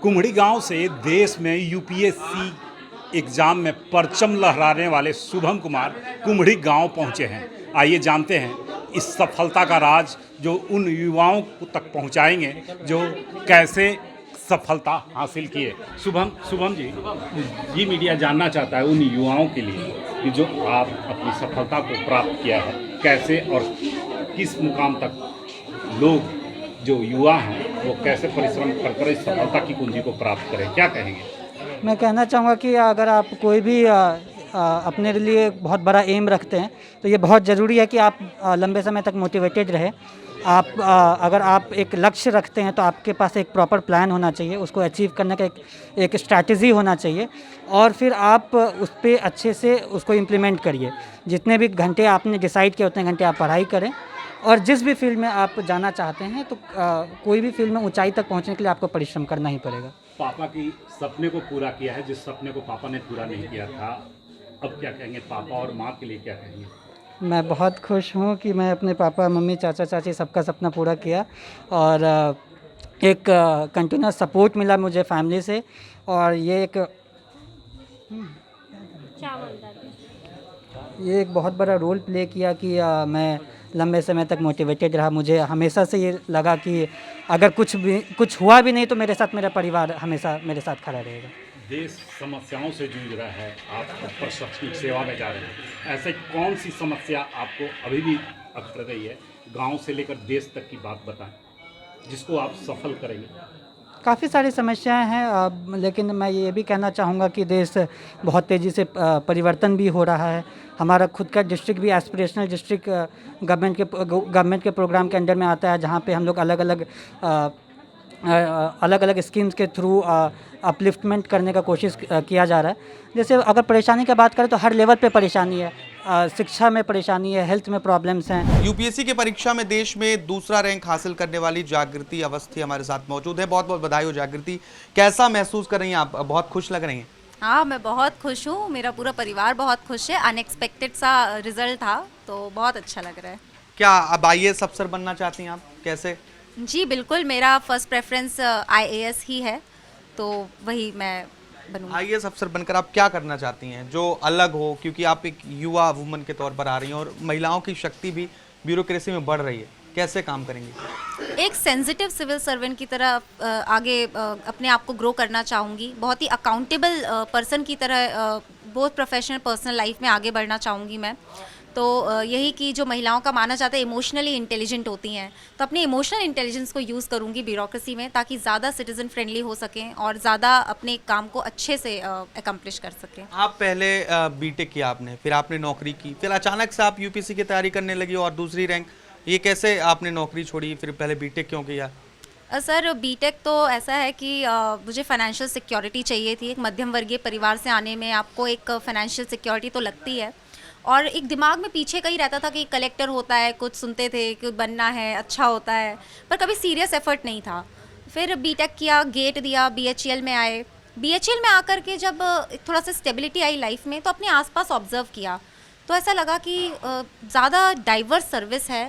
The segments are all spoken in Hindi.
कुम्हड़ी गांव से देश में यूपीएससी एग्जाम में परचम लहराने वाले शुभम कुमार कुम्हड़ी गांव पहुंचे हैं। आइए जानते हैं इस सफलता का राज, जो उन युवाओं तक पहुंचाएंगे जो कैसे सफलता हासिल किए। शुभम जी मीडिया जानना चाहता है उन युवाओं के लिए कि जो आप अपनी सफलता को प्राप्त किया है, कैसे और किस मुकाम तक लोग जो युवा हैं वो कैसे परिश्रम कर इस सफलता की कुंजी को प्राप्त करें, क्या कहेंगे? मैं कहना चाहूँगा कि अगर आप कोई भी अपने लिए बहुत बड़ा एम रखते हैं तो ये बहुत ज़रूरी है कि आप लंबे समय तक मोटिवेटेड रहे। आप अगर आप एक लक्ष्य रखते हैं तो आपके पास एक प्रॉपर प्लान होना चाहिए, उसको अचीव करने का एक स्ट्रैटेजी होना चाहिए और फिर आप उस पर अच्छे से उसको इम्प्लीमेंट करिए। जितने भी घंटे आपने डिसाइड किया उतने घंटे आप पढ़ाई करें और जिस भी फील्ड में आप जाना चाहते हैं तो कोई भी फील्ड में ऊंचाई तक पहुंचने के लिए आपको परिश्रम करना ही पड़ेगा। पापा की सपने को पूरा किया है, जिस सपने को पापा ने पूरा नहीं किया था, अब क्या कहेंगे? पापा और माँ के लिए क्या कहेंगे? मैं बहुत खुश हूँ कि मैं अपने पापा मम्मी चाचा चाची सबका सपना पूरा किया और एक कंटिन्यूस सपोर्ट मिला मुझे फैमिली से और ये एक बहुत बड़ा रोल प्ले किया कि मैं लंबे समय तक मोटिवेटेड रहा। मुझे हमेशा से ये लगा कि अगर कुछ हुआ भी नहीं तो मेरे साथ मेरा परिवार हमेशा मेरे साथ खड़ा रहेगा। देश समस्याओं से जूझ रहा है, आप प्रशासनिक सेवा में जा रहे हैं, ऐसे कौन सी समस्या आपको अभी भी अखर रही है? गांव से लेकर देश तक की बात बताएं जिसको आप सफल करेंगे। काफ़ी सारी समस्याएं हैं, लेकिन मैं ये भी कहना चाहूँगा कि देश बहुत तेज़ी से परिवर्तन भी हो रहा है। हमारा खुद का डिस्ट्रिक्ट भी एस्पिरेशनल डिस्ट्रिक्ट गवर्नमेंट के प्रोग्राम के अंडर में आता है, जहाँ पे हम लोग अलग अलग स्कीम्स के थ्रू अपलिफ्टमेंट करने का कोशिश किया जा रहा है। जैसे अगर परेशानी की बात करें तो हर लेवल पे परेशानी है, शिक्षा में परेशानी है, हेल्थ में प्रॉब्लम्स हैं। यूपीएससी की परीक्षा में देश में दूसरा रैंक हासिल करने वाली जागृति अवस्थी हमारे साथ मौजूद है। बहुत बहुत बधाई हो जागृति, कैसा महसूस कर रही हैं आप? बहुत खुश लग रही हैं। हाँ, मैं बहुत खुश हूँ, मेरा पूरा परिवार बहुत खुश है। अनएक्सपेक्टेड सा रिजल्ट था तो बहुत अच्छा लग रहा है। क्या अब आईएएस अफसर बनना चाहती हैं आप? कैसे? जी बिल्कुल, मेरा फर्स्ट प्रेफरेंस आईएएस ही है, तो वही मैं बनूंगी। आईएएस अफसर बनकर आप क्या करना चाहती हैं जो अलग हो, क्योंकि आप एक युवा वुमन के तौर पर आ रही हैं और महिलाओं की शक्ति भी ब्यूरोक्रेसी में बढ़ रही है, कैसे काम करेंगी? एक सेंसिटिव सिविल सर्वेंट की तरह आगे अपने आप को ग्रो करना चाहूँगी। बहुत ही अकाउंटेबल पर्सन की तरह बहुत प्रोफेशनल पर्सनल लाइफ में आगे बढ़ना चाहूँगी मैं। तो यही कि जो महिलाओं का माना जाता है इमोशनली इंटेलिजेंट होती हैं, तो अपने इमोशनल इंटेलिजेंस को यूज़ करूँगी ब्यूरोक्रेसी में, ताकि ज़्यादा सिटीज़न फ्रेंडली हो सकें और ज़्यादा अपने काम को अच्छे से एकम्प्लिश कर सकें। आप पहले बीटेक किया आपने, फिर आपने नौकरी की, फिर अचानक से आप यूपीएससी की तैयारी करने लगी और दूसरी रैंक, ये कैसे आपने नौकरी छोड़ी, फिर पहले बीटेक क्यों किया? सर बीटेक तो ऐसा है कि मुझे फाइनेंशियल सिक्योरिटी चाहिए थी। एक मध्यम वर्गीय परिवार से आने में आपको एक फाइनेंशियल सिक्योरिटी तो लगती है, और एक दिमाग में पीछे का ही रहता था कि कलेक्टर होता है, कुछ सुनते थे कि बनना है, अच्छा होता है, पर कभी सीरियस एफर्ट नहीं था। फिर बीटेक किया, गेट दिया, बीएचईएल में आए। बीएचईएल में आकर के जब थोड़ा सा स्टेबिलिटी आई लाइफ में, तो अपने आसपास ऑब्जर्व किया तो ऐसा लगा कि ज़्यादा डाइवर्स सर्विस है,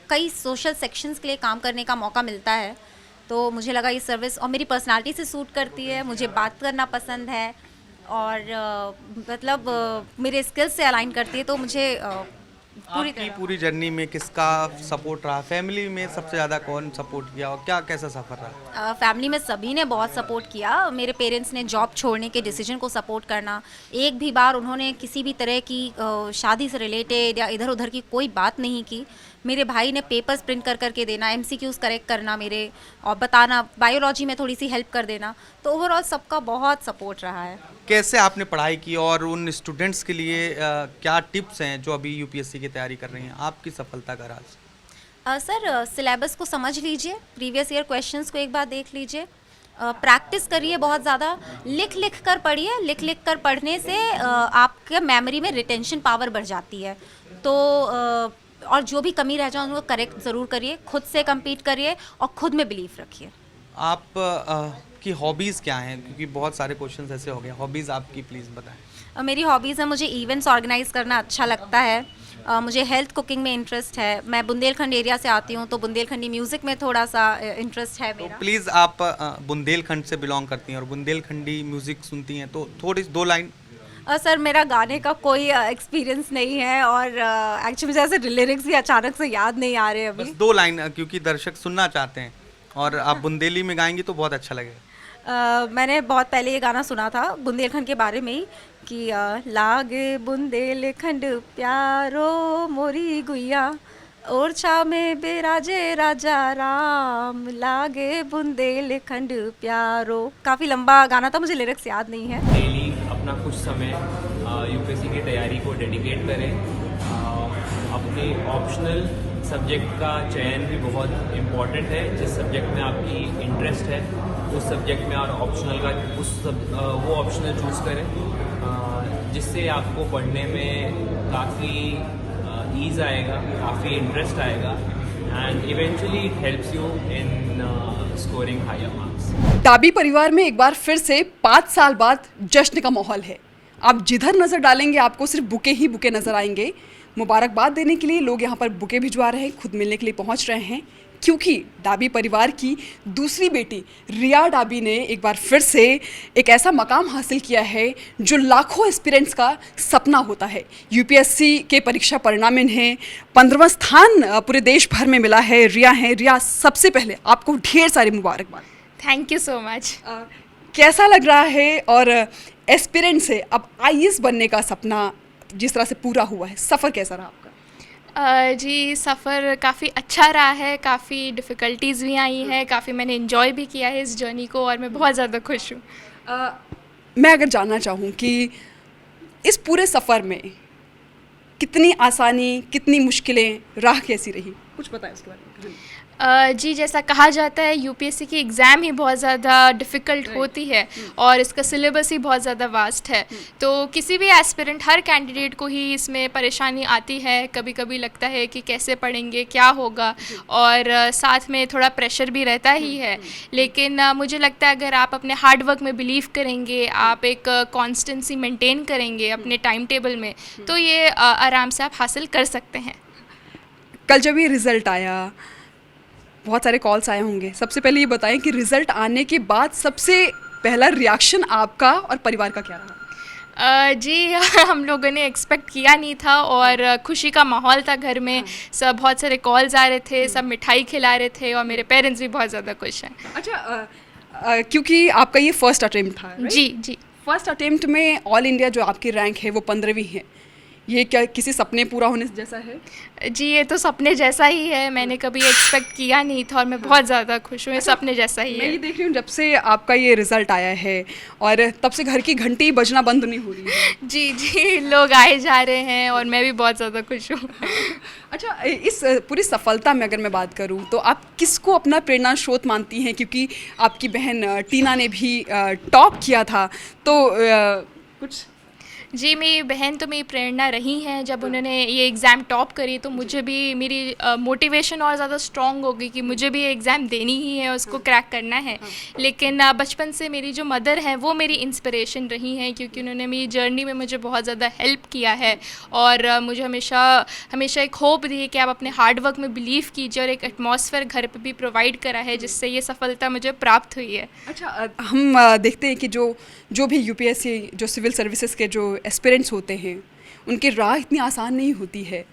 कई सोशल सेक्शंस के लिए काम करने का मौका मिलता है। तो मुझे लगा ये सर्विस और मेरी पर्सनालिटी से सूट करती है, मुझे बात करना पसंद है और मतलब मेरे स्किल्स से अलाइन करती है, तो मुझे पूरी जर्नी में किसका सपोर्ट रहा? फैमिली में सबसे ज़्यादा कौन सपोर्ट किया और क्या कैसा सफ़र रहा? फैमिली में सभी ने बहुत सपोर्ट किया। मेरे पेरेंट्स ने जॉब छोड़ने के डिसीजन को सपोर्ट करना, एक भी बार उन्होंने किसी भी तरह की शादी से रिलेटेड या इधर उधर की कोई बात नहीं की। मेरे भाई ने पेपर्स प्रिंट कर करके देना, एमसीक्यूज़ करेक्ट करना मेरे, और बताना, बायोलॉजी में थोड़ी सी हेल्प कर देना, तो ओवरऑल सबका बहुत सपोर्ट रहा है। कैसे आपने पढ़ाई की और उन स्टूडेंट्स के लिए क्या टिप्स हैं जो अभी यूपीएससी की तैयारी कर रही हैं, आपकी सफलता का राज? सर सिलेबस को समझ लीजिए, प्रीवियस ईयर क्वेश्चंस को एक बार देख लीजिए, प्रैक्टिस करिए बहुत ज़्यादा, लिख लिख कर पढ़िए। लिख लिख कर पढ़ने से आपके मेमोरी में रिटेंशन पावर बढ़ जाती है। तो और जो भी कमी रह जाए उनको करेक्ट ज़रूर करिए, खुद से कम्पीट करिए और खुद में बिलीफ रखिए। आप आपकी हॉबीज़ क्या हैं, क्योंकि बहुत सारे क्वेश्चंस ऐसे हो गए, हॉबीज़ आपकी प्लीज़ बताएं। मेरी हॉबीज़ है, मुझे इवेंट्स ऑर्गेनाइज करना अच्छा लगता है। मुझे हेल्थ कुकिंग में इंटरेस्ट है। मैं बुंदेलखंड एरिया से आती हूँ, तो बुंदेलखंडी म्यूज़िक में थोड़ा सा इंटरेस्ट है तो मेरा। प्लीज़ आप बुंदेलखंड से बिलोंग करती हैं और बुंदेलखंडी म्यूज़िक सुनती हैं, तो थोड़ी 2 लाइन। सर, मेरा गाने का कोई एक्सपीरियंस नहीं है, और एक्चुअली मुझे ऐसे लिरिक्स भी अचानक से याद नहीं आ रहे अभी। बस 2 लाइन, क्योंकि दर्शक सुनना चाहते हैं और आप बुंदेली में गाएंगी तो बहुत अच्छा लगेगा। मैंने बहुत पहले ये गाना सुना था बुंदेलखंड के बारे में ही कि लागे बुंदेलखंड प्यारो मोरी गुइया, ओरछा में बेराजे राजा राम, लागे बुंदेलखंड प्यारो। काफ़ी लंबा गाना था, मुझे लिरिक्स याद नहीं है। डेली अपना कुछ समय यूपीएससी की तैयारी को डेडिकेट करें। अपने ऑप्शनल सब्जेक्ट का चयन भी बहुत इम्पॉर्टेंट है। जिस सब्जेक्ट में आपकी इंटरेस्ट है उस सब्जेक्ट में, और ऑप्शनल का वो ऑप्शनल चूज़ करें जिससे आपको पढ़ने में काफ़ी ईज़ आएगा, काफ़ी इंटरेस्ट आएगा, and eventually it helps you in scoring higher marks. Dabi परिवार में एक बार फिर से 5 साल बाद जश्न का माहौल है। आप जिधर नज़र डालेंगे आपको सिर्फ बुके ही बुके नज़र आएंगे। मुबारकबाद देने के लिए लोग यहाँ पर बुके भिजवा रहे हैं, खुद मिलने के लिए पहुँच रहे हैं, क्योंकि डाबी परिवार की दूसरी बेटी रिया डाबी ने एक बार फिर से एक ऐसा मकाम हासिल किया है जो लाखों एस्पिरेंट्स का सपना होता है। यूपीएससी के परीक्षा परिणाम इन्हें 15वां स्थान पूरे देश भर में मिला है। रिया, सबसे पहले आपको ढेर सारी मुबारकबाद। Thank you so much. कैसा लग रहा है, और एस्पिरेंट से अब आईएएस बनने का सपना जिस तरह से पूरा हुआ है, सफ़र कैसा रहा आपका? जी, सफ़र काफ़ी अच्छा रहा है, काफ़ी डिफ़िकल्टीज़ भी आई हैं, काफ़ी मैंने इन्जॉय भी किया है इस जर्नी को, और मैं बहुत ज़्यादा खुश हूँ। मैं अगर जानना चाहूँ कि इस पूरे सफ़र में कितनी आसानी, कितनी मुश्किलें, राह कैसी रही, कुछ बताएं उसके बारे में। जी, जैसा कहा जाता है यूपीएससी की एग्ज़ाम ही बहुत ज़्यादा डिफ़िकल्ट होती है, और इसका सिलेबस ही बहुत ज़्यादा वास्ट है। तो किसी भी एस्पिरेंट, हर कैंडिडेट को ही इसमें परेशानी आती है। कभी कभी लगता है कि कैसे पढ़ेंगे, क्या होगा, और साथ में थोड़ा प्रेशर भी रहता ही है। लेकिन मुझे लगता है अगर आप अपने हार्ड वर्क में बिलीव करेंगे, आप एक कॉन्स्टेंसी मेंटेन करेंगे अपने टाइम टेबल में, तो ये आराम से आप हासिल कर सकते हैं। कल जब ये रिज़ल्ट आया, बहुत सारे कॉल्स आए होंगे, सबसे पहले ये बताएं कि रिज़ल्ट आने के बाद सबसे पहला रिएक्शन आपका और परिवार का क्या रहा? जी, हम लोगों ने एक्सपेक्ट किया नहीं था, और खुशी का माहौल था घर में। सब बहुत सारे कॉल्स आ रहे थे, सब मिठाई खिला रहे थे, और मेरे पेरेंट्स भी बहुत ज़्यादा खुश हैं। अच्छा, क्योंकि आपका ये फर्स्ट अटेम्प्ट था, right? जी। फर्स्ट अटेम्प्ट में ऑल इंडिया जो आपकी रैंक है वो 15वीं है। ये क्या किसी सपने पूरा होने जैसा है? जी, ये तो सपने जैसा ही है। मैंने कभी एक्सपेक्ट किया नहीं था, और मैं बहुत ज़्यादा खुश हूँ। ये सपने जैसा ही मैं है। ये देख रही हूँ जब से आपका ये रिज़ल्ट आया है, और तब से घर की घंटी बजना बंद नहीं हो रही है। जी, लोग आए जा रहे हैं, और मैं भी बहुत ज़्यादा खुश हूँ। अच्छा, इस पूरी सफलता में अगर मैं बात करूँ तो आप किसको अपना प्रेरणा स्रोत मानती हैं? क्योंकि आपकी बहन टीना ने भी टॉप किया था, तो कुछ। जी, मेरी बहन तो मेरी प्रेरणा रही हैं। जब उन्होंने ये एग्ज़ाम टॉप करी तो मुझे भी मेरी मोटिवेशन और ज़्यादा स्ट्रॉन्ग हो गई कि मुझे भी ये एग्ज़ाम देनी ही है, उसको क्रैक करना है। लेकिन बचपन से मेरी जो मदर हैं वो मेरी इंस्पिरेशन रही हैं, क्योंकि उन्होंने मेरी जर्नी में मुझे बहुत ज़्यादा हेल्प किया है, और मुझे हमेशा एक होप दी है कि आप अपने हार्ड वर्क में बिलीव कीजिए, और एक एटमॉस्फेयर घर पर भी प्रोवाइड करा है जिससे ये सफलता मुझे प्राप्त हुई है। अच्छा, हम देखते हैं कि जो भी यूपीएससी, जो सिविल सर्विसेज के जो एस्पिरेंट्स होते हैं, उनकी राह इतनी आसान नहीं होती है।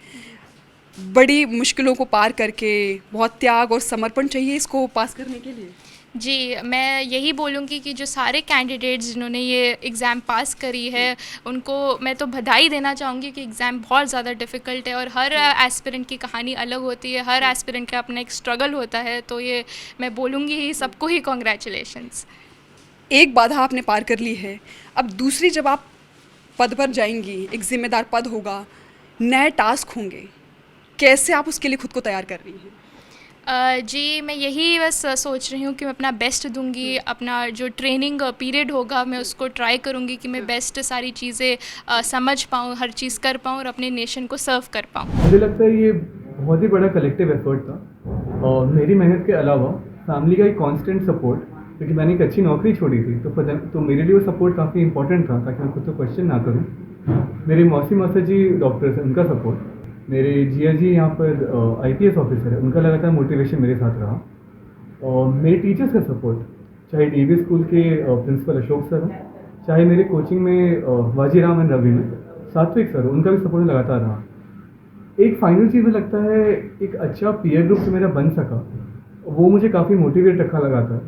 बड़ी मुश्किलों को पार करके बहुत त्याग और समर्पण चाहिए इसको पास करने के लिए। जी, मैं यही बोलूँगी कि जो सारे कैंडिडेट्स जिन्होंने ये एग्ज़ाम पास करी है, उनको मैं तो बधाई देना चाहूँगी कि एग्ज़ाम बहुत ज़्यादा डिफ़िकल्ट है, और हर एस्पिरेंट की कहानी अलग होती है, हर एस्पिरेंट का अपना एक स्ट्रगल होता है। तो ये मैं बोलूँगी सबको ही कॉन्ग्रेचुलेशंस। एक बाधा आपने पार कर ली है, अब दूसरी जब आप पद पर जाएंगी, एक जिम्मेदार पद होगा, नए टास्क होंगे, कैसे आप उसके लिए खुद को तैयार कर रही हैं? जी, मैं यही बस सोच रही हूँ कि मैं अपना बेस्ट दूंगी। अपना जो ट्रेनिंग पीरियड होगा मैं उसको ट्राई करूँगी कि मैं बेस्ट सारी चीज़ें समझ पाऊँ, हर चीज़ कर पाऊँ, और अपने नेशन को सर्व कर पाऊँ। मुझे लगता है ये बहुत ही बड़ा कलेक्टिव एफर्ट था, और मेरी मेहनत के अलावा फैमिली का एक कांस्टेंट सपोर्ट क्योंकि मैंने एक अच्छी नौकरी छोड़ी थी, तो मेरे लिए वो सपोर्ट काफ़ी इंपॉर्टेंट था, ताकि मैं खुद को क्वेश्चन ना करूँ। मेरे मौसी मासा जी डॉक्टर्स हैं, उनका सपोर्ट, मेरे जिया जी यहाँ पर IPS ऑफिसर है, उनका लगातार मोटिवेशन मेरे साथ रहा, और मेरे टीचर्स का सपोर्ट, चाहे DAV स्कूल के प्रिंसिपल अशोक सर हों, चाहे मेरे कोचिंग में वाजीराम एंड रवि में सात्विक सर, उनका भी सपोर्ट लगातार रहा। एक फाइनल चीज़ में लगता है, एक अच्छा पीयर ग्रुप जो मेरा बन सका, वो मुझे काफ़ी मोटिवेट रखा लगातार।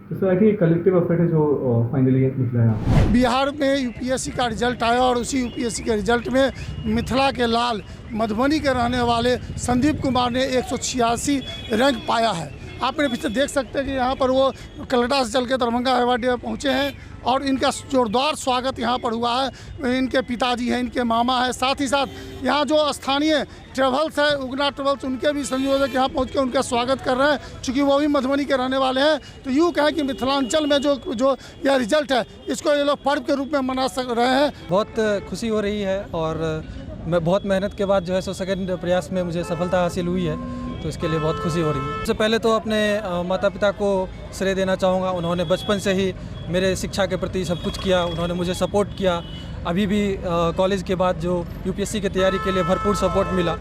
तो sir I think collective effort है जो फाइनली निकला है। बिहार में UPSC का रिजल्ट आया और उसी UPSC के रिजल्ट में मिथिला के लाल मधुबनी के रहने वाले संदीप कुमार ने 186 रैंक पाया है। आप मेरे पीछे देख सकते हैं कि यहाँ पर वो कलकत्ता से चल के दरभंगा हवाई अड्डे पर पहुँचे हैं और इनका जोरदार स्वागत यहाँ पर हुआ है। इनके पिताजी हैं, इनके मामा हैं, साथ ही साथ यहाँ जो स्थानीय ट्रेवल्स है, उगना ट्रेवल्स, उनके भी संयोजक यहाँ पहुँच के उनका स्वागत कर रहे हैं, चूँकि वो भी मधुबनी के रहने वाले हैं। तो यूँ कहें कि मिथिलांचल में जो यह रिजल्ट है, इसको ये लोग पर्व के रूप में मना रहे हैं। बहुत खुशी हो रही है और मैं बहुत मेहनत के बाद जो है सो सेकंड प्रयास में मुझे सफलता हासिल हुई है, तो इसके लिए बहुत खुशी हो रही है। सबसे पहले तो अपने माता पिता को श्रेय देना चाहूँगा। उन्होंने बचपन से ही मेरे शिक्षा के प्रति सब कुछ किया, उन्होंने मुझे सपोर्ट किया। अभी भी कॉलेज के बाद जो UPSC की तैयारी के लिए भरपूर सपोर्ट मिला,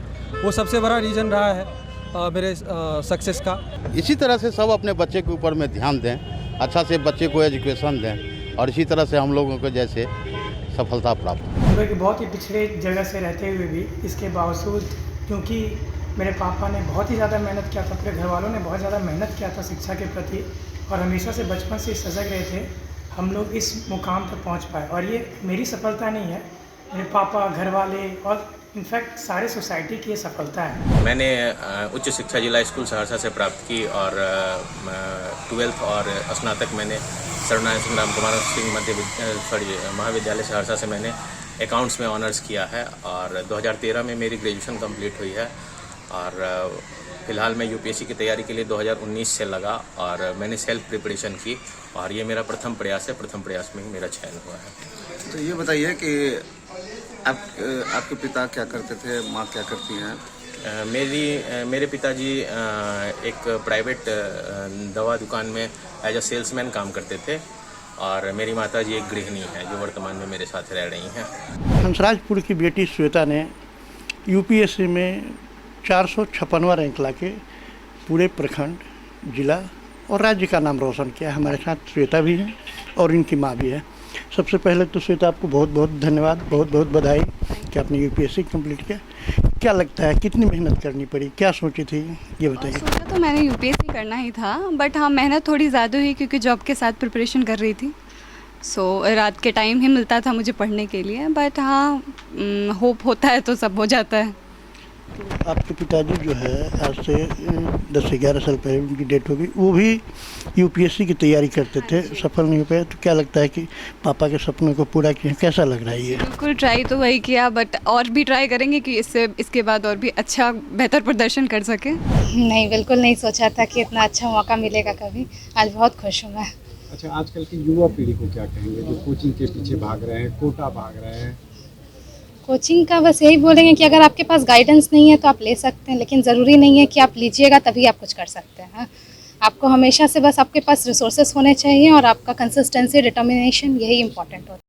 वो सबसे बड़ा रीज़न रहा है मेरे सक्सेस का। इसी तरह से सब अपने बच्चे के ऊपर में ध्यान दें, अच्छा से बच्चे को एजुकेशन दें, और इसी तरह से हम लोगों को जैसे सफलता प्राप्त हो। कि बहुत ही पिछड़े जगह से रहते हुए भी इसके बावजूद, क्योंकि मेरे पापा ने बहुत ही ज़्यादा मेहनत किया था, पूरे घर वालों ने बहुत ज़्यादा मेहनत किया था शिक्षा के प्रति, और हमेशा से बचपन से सजग रहे थे, हम लोग इस मुकाम तक पहुंच पाए। और ये मेरी सफलता नहीं है, मेरे पापा, घर वाले और इनफैक्ट सारे सोसाइटी की ये सफलता है। मैंने उच्च शिक्षा जिला स्कूल सहरसा से प्राप्त की और 12th और स्नातक मैंने सर्वनारायण संग्राम कुमार सिंह महाविद्यालय सहरसा से मैंने अकाउंट्स में ऑनर्स किया है, और 2013 में मेरी ग्रेजुएशन कंप्लीट हुई है। और फ़िलहाल मैं UPSC की तैयारी के लिए 2019 से लगा और मैंने सेल्फ प्रिपरेशन की, और ये मेरा प्रथम प्रयास है। प्रथम प्रयास में ही मेरा चयन हुआ है। तो ये बताइए कि आपके पिता क्या करते थे, माँ क्या करती हैं? मेरे पिताजी एक प्राइवेट दवा दुकान में एज अ सेल्समैन काम करते थे, और मेरी माताजी एक गृहिणी है जो वर्तमान में मेरे साथ रह रही हैं। हंसराजपुर की बेटी श्वेता ने UPSC में 456वां रैंक लाके पूरे प्रखंड, जिला और राज्य का नाम रोशन किया। हमारे साथ श्वेता भी हैं और इनकी माँ भी है। सबसे पहले तो श्वेता आपको बहुत बहुत धन्यवाद, बहुत बहुत बधाई कि आपने UPSC कंप्लीट किया। क्या लगता है कितनी मेहनत करनी पड़ी, क्या सोची थी, ये बताइए। सोचा तो मैंने UPSC करना ही था, बट हाँ मेहनत थोड़ी ज़्यादा हुई क्योंकि जॉब के साथ प्रिपरेशन कर रही थी। रात के टाइम ही मिलता था मुझे पढ़ने के लिए, बट हाँ होप होता है तो सब हो जाता है। आपके पिताजी जो है आज से 10-11 साल पहले उनकी डेथ हो गई, वो भी UPSC की तैयारी करते थे, सफल नहीं हो पाए। तो क्या लगता है कि पापा के सपनों को पूरा किया, कैसा लग रहा है ये? बिल्कुल ट्राई तो वही किया, बट और भी ट्राई करेंगे कि इसके बाद और भी अच्छा बेहतर प्रदर्शन कर सके। नहीं, बिल्कुल नहीं सोचा था कि इतना अच्छा मौका मिलेगा कभी। आज बहुत खुश हूँ मैं। अच्छा, आजकल की युवा पीढ़ी को क्या कहेंगे जो कोचिंग के पीछे भाग रहे हैं, कोटा भाग रहे हैं? कोचिंग का बस यही बोलेंगे कि अगर आपके पास गाइडेंस नहीं है तो आप ले सकते हैं, लेकिन ज़रूरी नहीं है कि आप लीजिएगा तभी आप कुछ कर सकते हैं। आपको हमेशा से बस आपके पास रिसोर्सेस होने चाहिए और आपका कंसिस्टेंसी, डिटर्मिनेशन, यही इंपॉर्टेंट होता है।